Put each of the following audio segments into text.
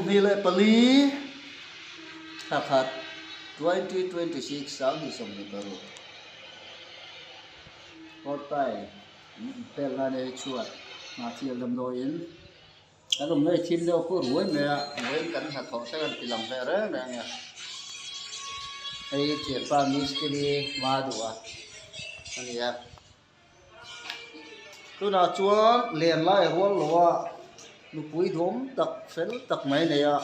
มีเลยปลีขัด2026 sang di som ni baru kotai pelane chuat na thial dam loin alum nei thim lo ko ruai me ruai kan ha tho sa kan tilang ve re na nya ai che pa mistri ma duwa ania tu na chuan len lai rol lowa nu pui dom tak fel tak mai ne ya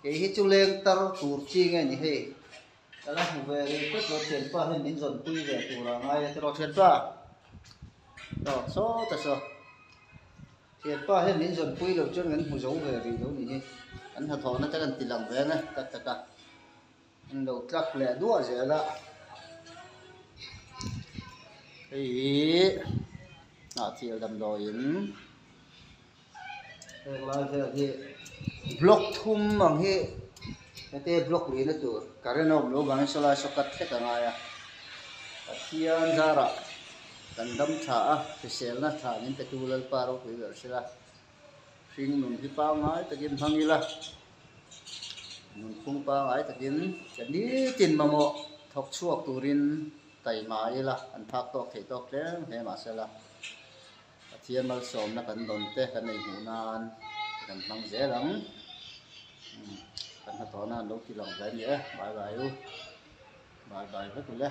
ke hi chu leng tar tur chi nge ni he ala hu ve ri ko lo chen pa hen min zon pui ve tu ra ngai te ro chen pa ro so ta so chen pa hen min zon pui lo chen ngan hu zo ve ri lo ni hi an ha tho na ta kan tilang ve na tak tak an lo tlak le du a ze la ei na thial dam lo in lai ve hi block thum mang hi te block li na tur karenom lo bang sola sokat te ka nga ya athian zara kan dam tha a sel na tha nin te tulal paro ku ber sila sing nun hi pa ngai takin phangila nun khung pa ngai takin kani tin mamo thok chuak turin tai mai la an thak tok thei tok tlem he ma sela athian mal som na kan don te kan nei hu nan kan mang zelang kan ha to na lo ki long dai ni bye bye u bye bye hết rồi